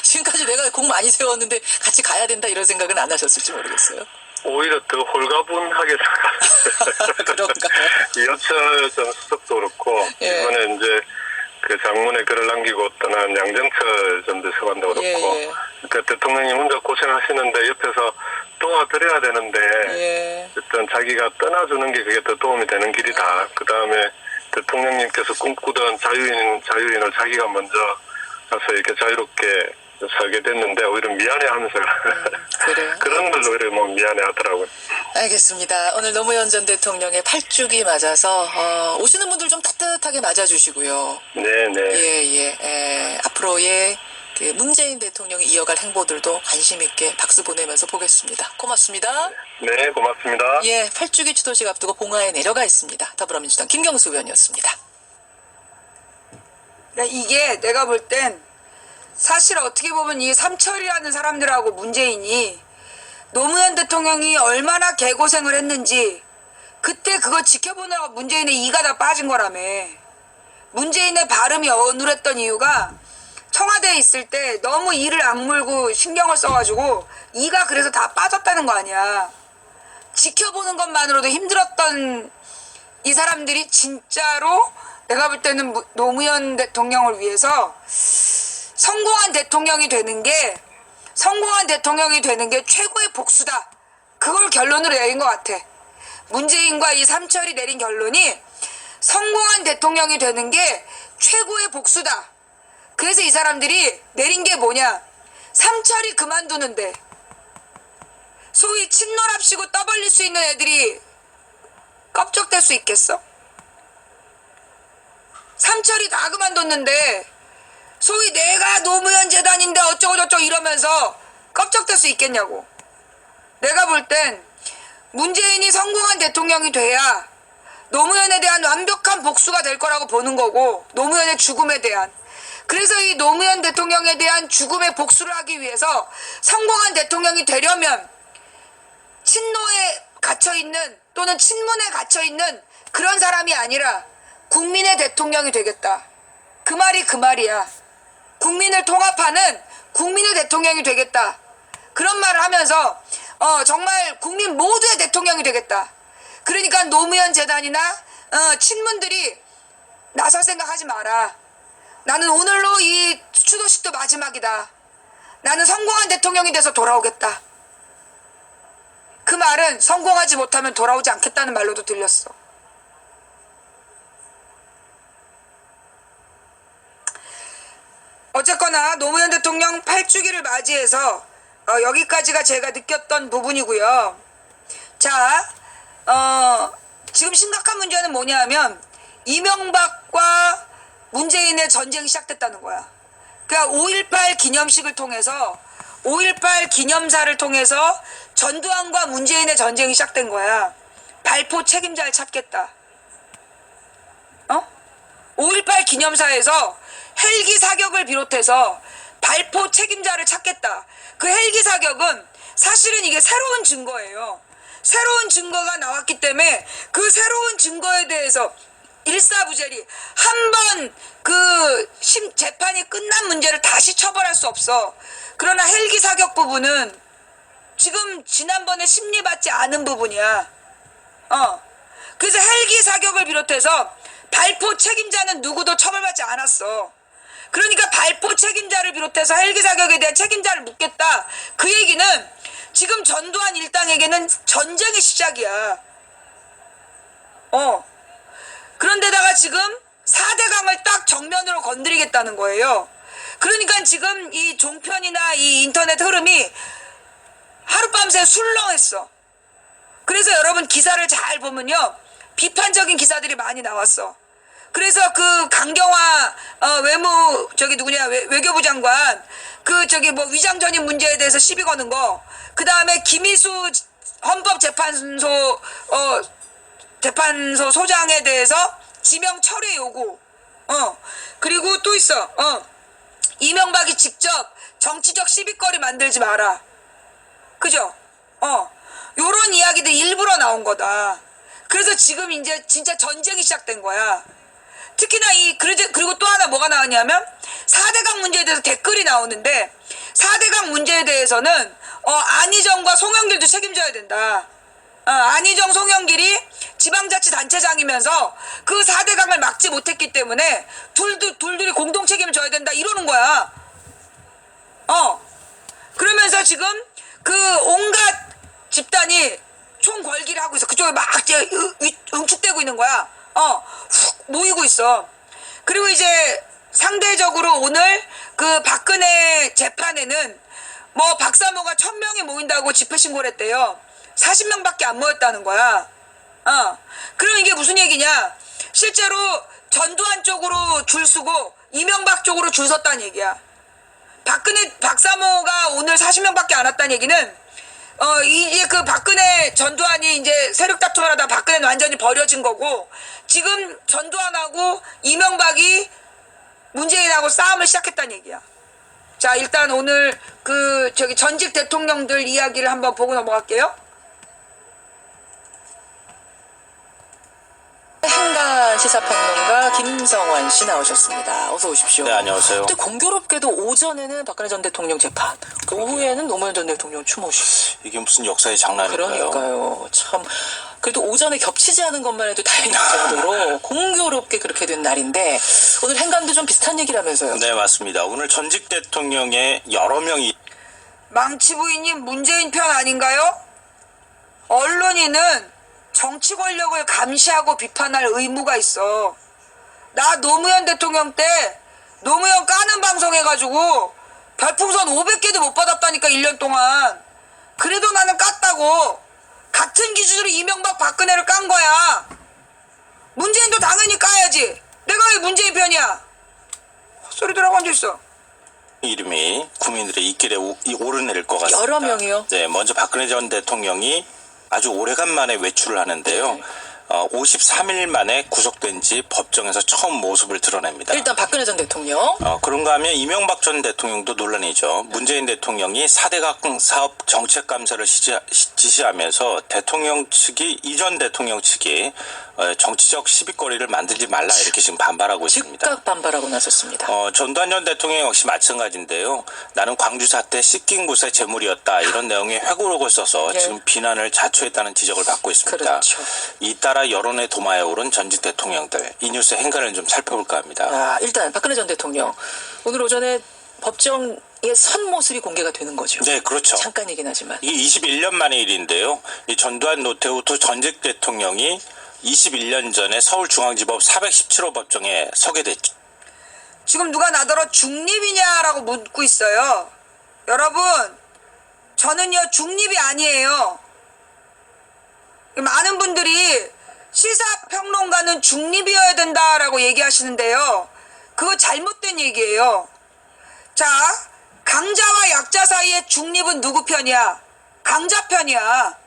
지금까지 내가 공 많이 세웠는데 같이 가야 된다 이런 생각은 안 하셨을지 모르겠어요. 오히려 더 홀가분하게 생각합니다. 그런가요? 이여철 전 수석도 그렇고, 예. 이번에 이제 그 장문에 글을 남기고 떠난 양정철 전 비서관도 그렇고, 예. 그러니까 대통령이 혼자 고생하시는데 옆에서 도와드려야 되는데, 예. 어떤 자기가 떠나주는 게 그게 더 도움이 되는 길이다. 그 다음에 대통령님께서 꿈꾸던 자유인을 자기가 먼저 가서 이렇게 자유롭게 살게 됐는데 오히려 미안해하면서 그래요. 그런 걸로 오히려 뭐 미안해하더라고요. 알겠습니다. 오늘 노무현 전 대통령의 8주기 맞아서 오시는 분들 좀 따뜻하게 맞아주시고요. 네. 앞으로의 그 문재인 대통령이 이어갈 행보들도 관심 있게 박수 보내면서 보겠습니다. 고맙습니다. 네, 고맙습니다. 예, 8주기 추도식 앞두고 봉화에 내려가 있습니다. 더불어민주당 김경수 의원이었습니다. 이게 내가 볼 땐 사실 어떻게 보면 이 삼철이라는 사람들하고 문재인이 노무현 대통령이 얼마나 개고생을 했는지 그때 그거 지켜보느라고 문재인의 이가 다 빠진 거라며. 문재인의 발음이 어눌했던 이유가 청와대에 있을 때 너무 이를 악물고 신경을 써가지고 이가 그래서 다 빠졌다는 거 아니야. 지켜보는 것만으로도 힘들었던 이 사람들이 진짜로 내가 볼 때는 노무현 대통령을 위해서 성공한 대통령이 되는 게 최고의 복수다. 그걸 결론으로 내린 것 같아. 문재인과 이 삼철이 내린 결론이 성공한 대통령이 되는 게 최고의 복수다. 그래서 이 사람들이 내린 게 뭐냐. 삼철이 그만두는데 소위 친노랍시고 떠벌릴 수 있는 애들이 껍적될 수 있겠어? 삼철이 다 그만뒀는데 소위 내가 노무현 재단인데 어쩌고저쩌고 이러면서 껍적될 수 있겠냐고. 내가 볼 땐 문재인이 성공한 대통령이 돼야 노무현에 대한 완벽한 복수가 될 거라고 보는 거고, 노무현의 죽음에 대한. 그래서 이 노무현 대통령에 대한 죽음의 복수를 하기 위해서 성공한 대통령이 되려면 친노에 갇혀있는 또는 친문에 갇혀있는 그런 사람이 아니라 국민의 대통령이 되겠다. 그 말이 그 말이야. 국민을 통합하는 국민의 대통령이 되겠다. 그런 말을 하면서 정말 국민 모두의 대통령이 되겠다. 그러니까 노무현 재단이나 친문들이 나설 생각하지 마라. 나는 오늘로 이 추도식도 마지막이다. 나는 성공한 대통령이 돼서 돌아오겠다. 그 말은 성공하지 못하면 돌아오지 않겠다는 말로도 들렸어. 어쨌거나 노무현 대통령 8주기를 맞이해서 여기까지가 제가 느꼈던 부분이고요. 자, 지금 심각한 문제는 뭐냐 하면 이명박과 문재인의 전쟁이 시작됐다는 거야. 그러니까 5.18 기념식을 통해서 5.18 기념사를 통해서 전두환과 문재인의 전쟁이 시작된 거야. 발포 책임자를 찾겠다. 5.18 기념사에서 헬기 사격을 비롯해서 발포 책임자를 찾겠다. 그 헬기 사격은 사실은 이게 새로운 증거예요. 새로운 증거가 나왔기 때문에 그 새로운 증거에 대해서 일사부재리 한 번 그 재판이 끝난 문제를 다시 처벌할 수 없어. 그러나 헬기 사격 부분은 지금 지난번에 심리받지 않은 부분이야. 그래서 헬기 사격을 비롯해서 발포 책임자는 누구도 처벌받지 않았어. 그러니까 발포 책임자를 비롯해서 헬기 사격에 대한 책임자를 묻겠다. 그 얘기는 지금 전두환 일당에게는 전쟁의 시작이야. 그런데다가 지금 4대강을 딱 정면으로 건드리겠다는 거예요. 그러니까 지금 이 종편이나 이 인터넷 흐름이 하룻밤새 술렁했어. 그래서 여러분 기사를 잘 보면요, 비판적인 기사들이 많이 나왔어. 그래서 그 강경화 외교부 장관 위장 전입 문제에 대해서 시비 거는 거, 그 다음에 김희수 헌법재판소 재판소 소장에 대해서 지명 철회 요구. 그리고 또 있어. 이명박이 직접 정치적 시비거리 만들지 마라. 그죠? 요런 이야기들 일부러 나온 거다. 그래서 지금 이제 진짜 전쟁이 시작된 거야. 특히나 그리고 또 하나 뭐가 나왔냐면 4대강 문제에 대해서 댓글이 나오는데, 4대강 문제에 대해서는 안희정과 송영길도 책임져야 된다. 안희정, 송영길이 지방자치단체장이면서 그 4대강을 막지 못했기 때문에 둘이 공동 책임을 져야 된다 이러는 거야. 그러면서 지금 그 온갖 집단이 총궐기를 하고 있어. 그쪽에 막 응축되고 있는 거야. 훅 모이고 있어. 그리고 이제 상대적으로 오늘 그 박근혜 재판에는 뭐 박사모가 1000명이 모인다고 집회 신고를 했대요. 40명밖에 안 모였다는 거야. 그럼 이게 무슨 얘기냐? 실제로 전두환 쪽으로 줄 서고 이명박 쪽으로 줄 섰다는 얘기야. 박사모가 오늘 40명밖에 안 왔다는 얘기는 이제 그 박근혜 전두환이 이제 세력 다툼을 하다 박근혜는 완전히 버려진 거고, 지금 전두환하고 이명박이 문재인하고 싸움을 시작했다는 얘기야. 자, 일단 오늘 전직 대통령들 이야기를 한번 보고 넘어갈게요. 행간 시사평론가 김성환 씨 나오셨습니다. 어서 오십시오. 네, 안녕하세요. 근데 공교롭게도 오전에는 박근혜 전 대통령 재판, 오후에는 노무현 전 대통령 추모식. 이게 무슨 역사의 장난인가요? 그러니까요. 참, 그래도 오전에 겹치지 않은 것만 해도 다행일 정도로 공교롭게 그렇게 된 날인데, 오늘 행간도 좀 비슷한 얘기라면서요. 네, 맞습니다. 오늘 전직 대통령의 여러 명이 망치 부인님 문재인 편 아닌가요? 언론인은 정치 권력을 감시하고 비판할 의무가 있어. 나 노무현 대통령 때 노무현 까는 방송 해가지고 별풍선 500개도 못 받았다니까, 1년 동안. 그래도 나는 깠다고. 같은 기준으로 이명박 박근혜를 깐 거야. 문재인도 당연히 까야지. 내가 왜 문재인 편이야? 헛소리들하고 앉아있어. 이름이 국민들의 입길에 오르내릴 것 같습니다. 여러 명이요? 네, 먼저 박근혜 전 대통령이 아주 오래간만에 외출을 하는데요. 53일 만에 구속된 지 법정에서 처음 모습을 드러냅니다. 일단 박근혜 전 대통령. 그런가 하면 이명박 전 대통령도 논란이죠. 문재인 대통령이 4대강 사업 정책감사를 지시하면서 이전 대통령 측이 정치적 시비거리를 만들지 말라 이렇게 지금 반발하고 있습니다. 즉각 반발하고 나섰습니다. 전두환 전 대통령 역시 마찬가지인데요. 나는 광주 사태 씻긴 곳의 재물이었다, 이런 내용의 회고록을 써서 예. 지금 비난을 자초했다는 지적을 받고 있습니다. 그렇죠. 잇따라 여론의 도마에 오른 전직 대통령들, 이 뉴스의 행간을 좀 살펴볼까 합니다. 일단 박근혜 전 대통령 오늘 오전에 법정 선모습이 공개가 되는 거죠. 네, 그렇죠. 잠깐이긴 하지만. 이게 21년 만의 일인데요. 이 전두환 노태우 두 전직 대통령이 21년 전에 서울중앙지법 417호 법정에 서게 됐죠. 지금 누가 나더러 중립이냐라고 묻고 있어요. 여러분, 저는요 중립이 아니에요. 많은 분들이 시사평론가는 중립이어야 된다라고 얘기하시는데요. 그거 잘못된 얘기예요. 자, 강자와 약자 사이의 중립은 누구 편이야? 강자 편이야.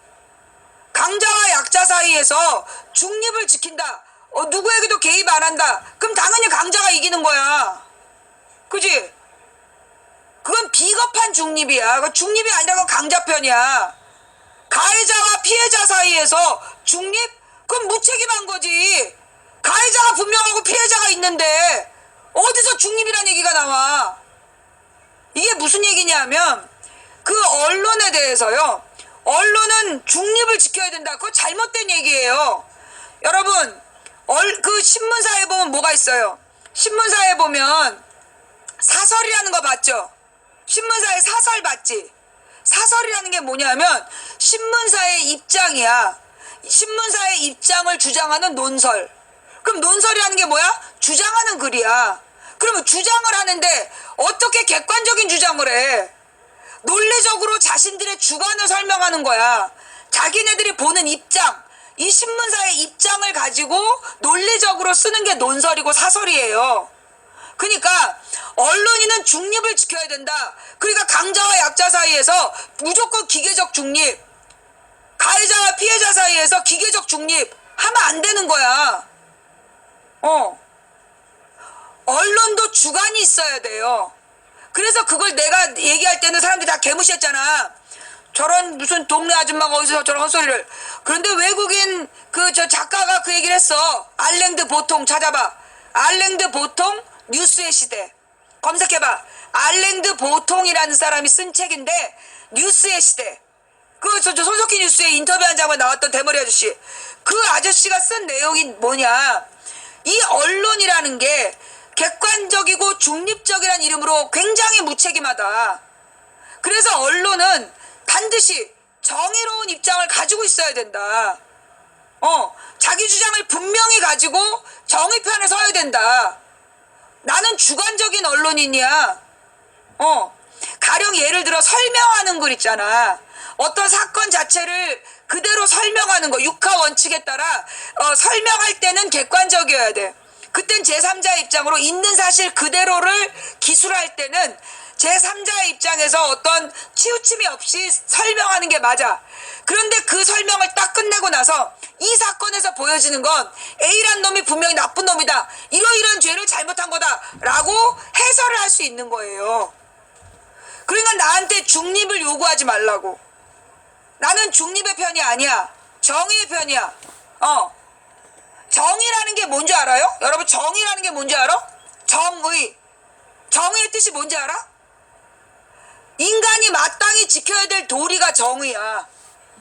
강자와 약자 사이에서 중립을 지킨다. 누구에게도 개입 안 한다. 그럼 당연히 강자가 이기는 거야. 그지? 그건 비겁한 중립이야. 그건 중립이 아니라 그건 강자 편이야. 가해자와 피해자 사이에서 중립? 그건 무책임한 거지. 가해자가 분명하고 피해자가 있는데 어디서 중립이란 얘기가 나와? 이게 무슨 얘기냐면 그 언론에 대해서요. 언론은 중립을 지켜야 된다. 그거 잘못된 얘기예요. 여러분, 그 신문사에 보면 뭐가 있어요? 신문사에 보면 사설이라는 거 봤죠? 신문사에 사설 봤지? 사설이라는 게 뭐냐면 신문사의 입장이야. 신문사의 입장을 주장하는 논설. 그럼 논설이라는 게 뭐야? 주장하는 글이야. 그러면 주장을 하는데 어떻게 객관적인 주장을 해? 논리적으로 자신들의 주관을 설명하는 거야. 자기네들이 보는 입장, 이 신문사의 입장을 가지고 논리적으로 쓰는 게 논설이고 사설이에요. 그러니까 언론인은 중립을 지켜야 된다. 그러니까 강자와 약자 사이에서 무조건 기계적 중립, 가해자와 피해자 사이에서 기계적 중립 하면 안 되는 거야. 언론도 주관이 있어야 돼요. 그래서 그걸 내가 얘기할 때는 사람들이 다 개무시했잖아. 저런 무슨 동네 아줌마가 어디서 저런 헛소리를. 그런데 외국인 저 작가가 그 얘기를 했어. 알랭드 보통 찾아봐. 알랭드 보통 뉴스의 시대. 검색해봐. 알랭드 보통이라는 사람이 쓴 책인데 뉴스의 시대. 저 손석희 뉴스에 인터뷰한 장면 나왔던 대머리 아저씨. 그 아저씨가 쓴 내용이 뭐냐. 이 언론이라는 게 객관적이고 중립적이라는 이름으로 굉장히 무책임하다. 그래서 언론은 반드시 정의로운 입장을 가지고 있어야 된다. 자기 주장을 분명히 가지고 정의 편에 서야 된다. 나는 주관적인 언론인이야. 가령 예를 들어 설명하는 글 있잖아. 어떤 사건 자체를 그대로 설명하는 거, 육하 원칙에 따라 설명할 때는 객관적이어야 돼. 그땐 제3자의 입장으로 있는 사실 그대로를 기술할 때는 제3자의 입장에서 어떤 치우침이 없이 설명하는 게 맞아. 그런데 그 설명을 딱 끝내고 나서 이 사건에서 보여지는 건 A란 놈이 분명히 나쁜 놈이다. 이러이러한 죄를 잘못한 거다. 라고 해설을 할 수 있는 거예요. 그러니까 나한테 중립을 요구하지 말라고. 나는 중립의 편이 아니야. 정의의 편이야. 정의라는 게 뭔지 알아요? 여러분 정의라는 게 뭔지 알아? 정의. 정의의 뜻이 뭔지 알아? 인간이 마땅히 지켜야 될 도리가 정의야.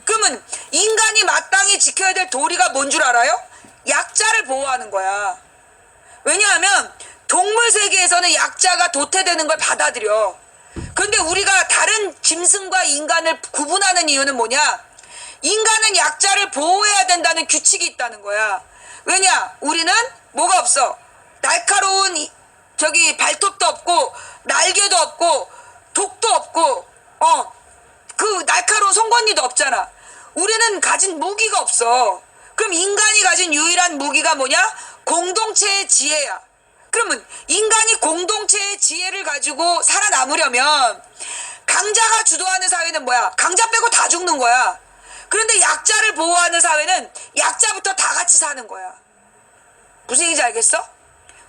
그러면 인간이 마땅히 지켜야 될 도리가 뭔 줄 알아요? 약자를 보호하는 거야. 왜냐하면 동물 세계에서는 약자가 도태되는 걸 받아들여. 그런데 우리가 다른 짐승과 인간을 구분하는 이유는 뭐냐? 인간은 약자를 보호해야 된다는 규칙이 있다는 거야. 왜냐? 우리는 뭐가 없어? 날카로운 발톱도 없고 날개도 없고 독도 없고 그 날카로운 송곳니도 없잖아. 우리는 가진 무기가 없어. 그럼 인간이 가진 유일한 무기가 뭐냐? 공동체의 지혜야. 그러면 인간이 공동체의 지혜를 가지고 살아남으려면 강자가 주도하는 사회는 뭐야? 강자 빼고 다 죽는 거야. 그런데 약자를 보호하는 사회는 약자부터 다 같이 사는 거야. 무슨 얘기인지 알겠어?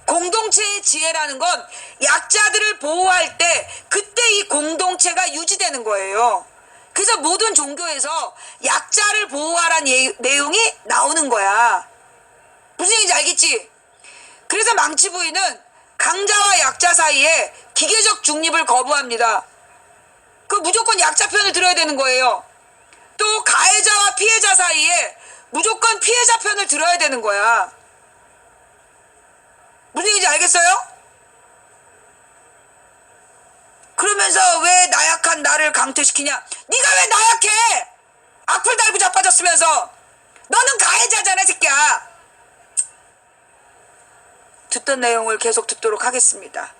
공동체의 지혜라는 건 약자들을 보호할 때 그때 이 공동체가 유지되는 거예요. 그래서 모든 종교에서 약자를 보호하라는 내용이 나오는 거야. 무슨 얘기인지 알겠지? 그래서 망치부인은 강자와 약자 사이에 기계적 중립을 거부합니다. 그 무조건 약자 편을 들어야 되는 거예요. 또 가해자와 피해자 사이에 무조건 피해자 편을 들어야 되는 거야. 무슨 얘기인지 알겠어요? 그러면서 왜 나약한 나를 강퇴시키냐? 네가 왜 나약해? 악플 달고 자빠졌으면서. 너는 가해자잖아, 새끼야. 듣던 내용을 계속 듣도록 하겠습니다.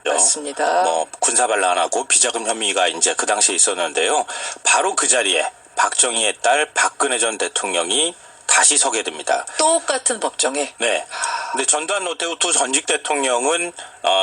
맞습니다. 뭐 군사반란하고 비자금 혐의가 이제 그 당시에 있었는데요. 바로 그 자리에 박정희의 딸 박근혜 전 대통령이 다시 서게 됩니다. 똑같은 법정에. 네. 근데 전두환 노태우 두 전직 대통령은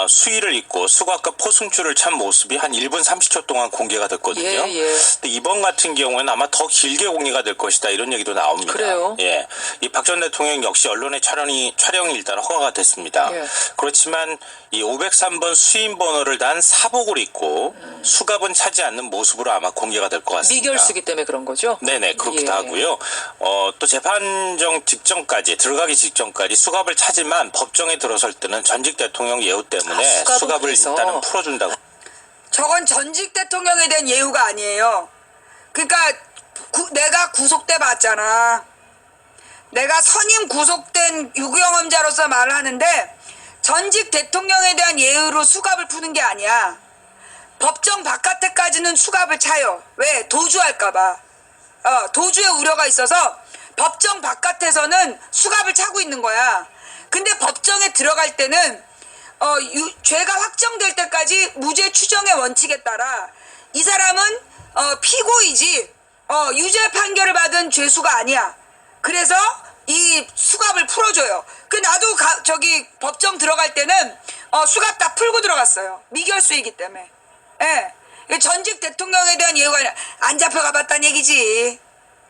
수의를 입고 수갑과 포승줄을 찬 모습이 한 1분 30초 동안 공개가 됐거든요. 예. 근데 이번 같은 경우에는 아마 더 길게 공개가 될 것이다 이런 얘기도 나옵니다. 그래요? 예. 이 박 전 대통령 역시 언론의 촬영이 일단 허가가 됐습니다. 예. 그렇지만 이 503번 수인 번호를 단 사복을 입고 수갑은 차지 않는 모습으로 아마 공개가 될 것 같습니다. 미결수기 때문에 그런 거죠? 네네, 그렇기도 예. 하고요. 또 재판정 직전까지, 들어가기 직전까지 수갑을 차지만 법정에 들어설 때는 전직 대통령 예우 때문에 수갑은 수갑을 그래서. 일단은 풀어준다고. 저건 전직 대통령에 대한 예우가 아니에요. 그러니까 내가 구속돼 봤잖아. 내가 선임 구속된 유경험자로서 말을 하는데 전직 대통령에 대한 예우로 수갑을 푸는 게 아니야. 법정 바깥에까지는 수갑을 차요. 왜? 도주할까봐. 도주의 우려가 있어서 법정 바깥에서는 수갑을 차고 있는 거야. 근데 법정에 들어갈 때는 죄가 확정될 때까지 무죄 추정의 원칙에 따라 이 사람은 피고이지 유죄 판결을 받은 죄수가 아니야. 그래서 이 수갑을 풀어줘요. 그 나도 저기 법정 들어갈 때는 수갑 다 풀고 들어갔어요. 미결수이기 때문에. 예. 전직 대통령에 대한 예우가 아니라 안 잡혀가봤다는 얘기지.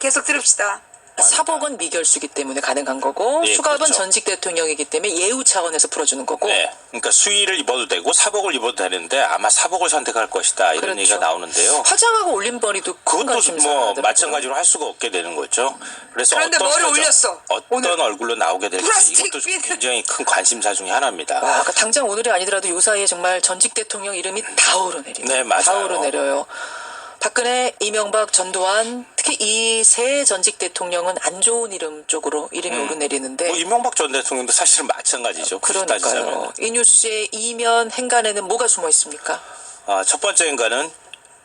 계속 들읍시다. 사복은 미결수기 때문에 가능한 거고 예, 수갑은 그렇죠. 전직 대통령이기 때문에 예우 차원에서 풀어주는 거고. 네. 그러니까 수의를 입어도 되고 사복을 입어도 되는데 아마 사복을 선택할 것이다. 이런 그렇죠. 얘기가 나오는데요. 화장하고 올림머리도 큰 그것도 관심사더라고요. 뭐 마찬가지로 할 수가 없게 되는 거죠. 그래서 그런데 어떤 머리 표정, 올렸어. 어떤 오늘. 얼굴로 나오게 될지 플라스틱 이것도 핀. 굉장히 큰 관심사 중에 하나입니다. 와, 그러니까 당장 오늘이 아니더라도 요 사이에 정말 전직 대통령 이름이 다 오르내립니다. 네, 맞아요. 다 오르내려요. 박근혜, 이명박, 전두환 특히 이 세 전직 대통령은 안 좋은 이름 쪽으로 이름이 오르내리는데 뭐 이명박 전 대통령도 사실은 마찬가지죠. 굳이 따지자면. 그러니까요. 이 뉴스의 이면 행간에는 뭐가 숨어 있습니까? 첫 번째 인간은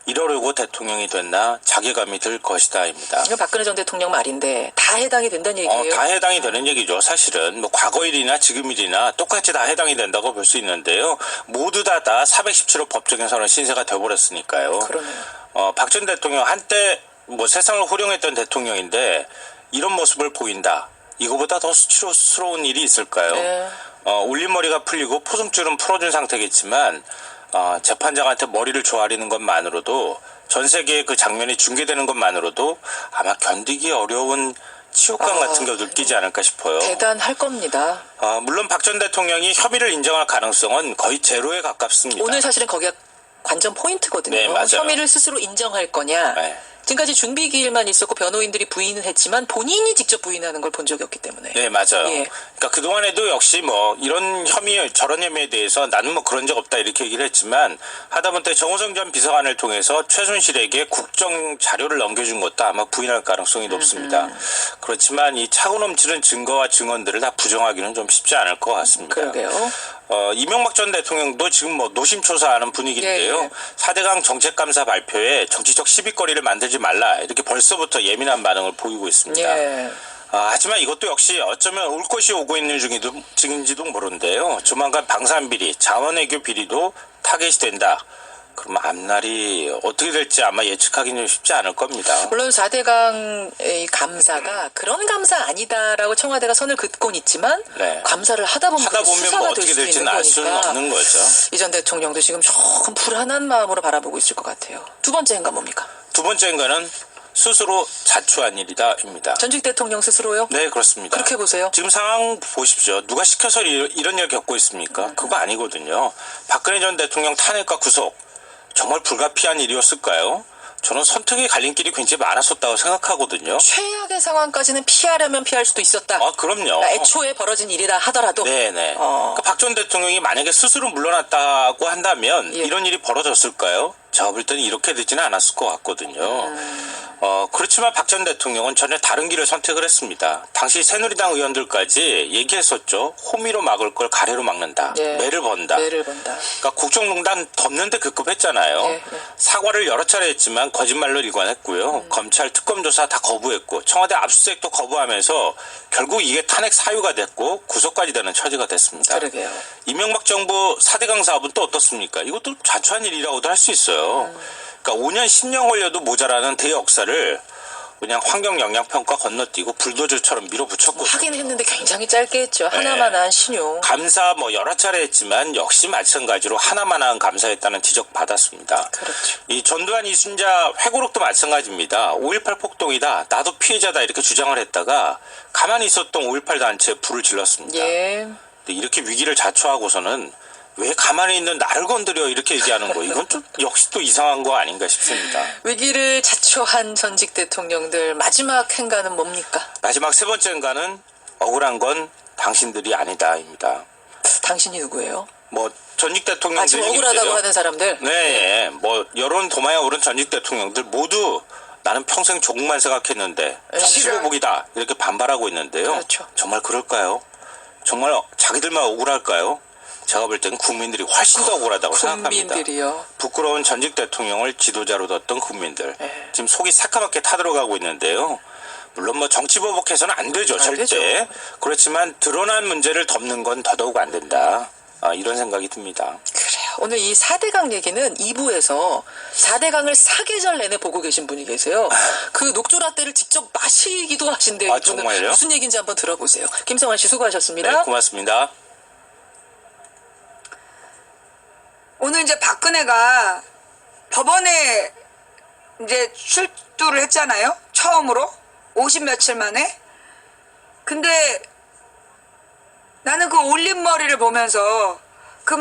이러려고 대통령이 됐나 자괴감이 들 것이다입니다. 이건 박근혜 전 대통령 말인데 다 해당이 된다는 얘기예요. 다 해당이 되는 얘기죠. 사실은 뭐 과거 일이나 지금 일이나 똑같이 다 해당이 된다고 볼 수 있는데요. 모두 다 417호 법정에서는 신세가 돼버렸으니까요. 그러네요. 박 전 대통령 한때 뭐 세상을 호령했던 대통령인데 이런 모습을 보인다. 이거보다 더 수치스러운 일이 있을까요? 네. 올림머리가 풀리고 포승줄은 풀어준 상태겠지만 재판장한테 머리를 조아리는 것만으로도 전 세계에 그 장면이 중계되는 것만으로도 아마 견디기 어려운 치욕감 같은 걸 느끼지 않을까 싶어요. 대단할 겁니다. 물론 박 전 대통령이 혐의를 인정할 가능성은 거의 제로에 가깝습니다. 오늘 사실은 거기가 관전 포인트거든요. 네, 맞아요. 혐의를 스스로 인정할 거냐. 네. 지금까지 준비 기일만 있었고 변호인들이 부인은 했지만 본인이 직접 부인하는 걸 본 적이 없기 때문에. 네, 맞아요. 예. 그러니까 그동안에도 역시 뭐 이런 혐의, 저런 혐의에 대해서 나는 뭐 그런 적 없다 이렇게 얘기를 했지만 하다못해 정호성 전 비서관을 통해서 최순실에게 국정 자료를 넘겨준 것도 아마 부인할 가능성이 높습니다. 그렇지만 이 차고 넘치는 증거와 증언들을 다 부정하기는 좀 쉽지 않을 것 같습니다. 그러게요. 이명박 전 대통령도 지금 뭐 노심초사하는 분위기인데요. 예. 4대강 정책감사 발표에 정치적 시비거리를 만들지 말라 이렇게 벌써부터 예민한 반응을 보이고 있습니다. 예. 하지만 이것도 역시 어쩌면 올 것이 오고 있는 중인지도 모르는데요. 조만간 방산비리, 자원외교 비리도 타겟이 된다. 그러면 앞날이 어떻게 될지 아마 예측하기는 쉽지 않을 겁니다. 물론 4대강의 감사가 그런 감사 아니다라고 청와대가 선을 긋곤 있지만 네. 감사를 하다 보면 그게 수사가 뭐 될 어떻게 수 있는 될지는 알 수는 거니까 없는 거죠. 이 전 대통령도 지금 조금 불안한 마음으로 바라보고 있을 것 같아요. 두 번째 행간 뭡니까? 두 번째 인간은 스스로 자초한 일이다입니다. 전직 대통령 스스로요? 네, 그렇습니다. 그렇게 보세요. 지금 상황 보십시오. 누가 시켜서 이런 일 겪고 있습니까? 그거 아니거든요. 박근혜 전 대통령 탄핵과 구속 정말 불가피한 일이었을까요? 저는 선택의 갈림길이 굉장히 많았었다고 생각하거든요. 최악의 상황까지는 피하려면 피할 수도 있었다. 그럼요. 애초에 벌어진 일이다 하더라도. 네네. 그러니까 박 전 대통령이 만약에 스스로 물러났다고 한다면 예. 이런 일이 벌어졌을까요? 제가 볼 때는 이렇게 되지는 않았을 것 같거든요. 그렇지만 박 전 대통령은 전혀 다른 길을 선택을 했습니다. 당시 새누리당 의원들까지 얘기했었죠. 호미로 막을 걸 가래로 막는다. 예. 매를 번다. 매를 번다. 그러니까 국정농단 덮는데 급급했잖아요. 예, 예. 사과를 여러 차례 했지만 거짓말로 일관했고요. 검찰 특검 조사 다 거부했고 청와대 압수수색도 거부하면서 결국 이게 탄핵 사유가 됐고 구속까지 되는 처지가 됐습니다. 그러게요. 이명박 정부 4대강 사업은 또 어떻습니까? 이것도 자초한 일이라고도 할 수 있어요. 그러니까 5년 10년 걸려도 모자라는 대역사를 그냥 환경영향평가 건너뛰고 불도저처럼 밀어붙였고 하긴 했는데 굉장히 짧게 했죠. 하나만한 신용. 감사 여러 차례 했지만 역시 마찬가지로 하나만한 감사했다는 지적 받았습니다. 그렇죠. 이 전두환 이순자 회고록도 마찬가지입니다. 5.18 폭동이다. 나도 피해자다 이렇게 주장을 했다가 가만히 있었던 5.18 단체에 불을 질렀습니다. 예. 근데 이렇게 위기를 자초하고서는 왜 가만히 있는 나를 건드려 이렇게 얘기하는 거 이건 좀 역시 또 이상한 거 아닌가 싶습니다. 위기를 자초한 전직 대통령들 마지막 행가는 뭡니까? 마지막 세 번째 행가는 억울한 건 당신들이 아니다입니다. 당신이 누구예요? 뭐 전직 대통령들 지금 억울하다고 하는 사람들? 네, 뭐 여론 도마에 오른 전직 대통령들 모두 나는 평생 조국만 생각했는데 시대복이다 이렇게 반발하고 있는데요. 그렇죠. 정말 그럴까요? 정말 자기들만 억울할까요? 제가 볼 때는 국민들이 훨씬 더 억울하다고 생각합니다. 국민들이요. 부끄러운 전직 대통령을 지도자로 뒀던 국민들. 네. 지금 속이 새까맣게 타들어가고 있는데요. 물론 뭐 정치 보복해서는 안 되죠. 안 절대. 되죠. 그렇지만 드러난 문제를 덮는 건 더더욱 안 된다. 이런 생각이 듭니다. 그래요. 오늘 이 4대강 얘기는 2부에서 4대강을 사계절 내내 보고 계신 분이 계세요. 그 녹조라떼를 직접 마시기도 하신대요. 이분은. 정말요? 무슨 얘기인지 한번 들어보세요. 김성환 씨 수고하셨습니다. 네, 고맙습니다. 오늘 이제 박근혜가 법원에 이제 출두를 했잖아요. 처음으로 50 며칠 만에. 근데 나는 그 올림머리를 보면서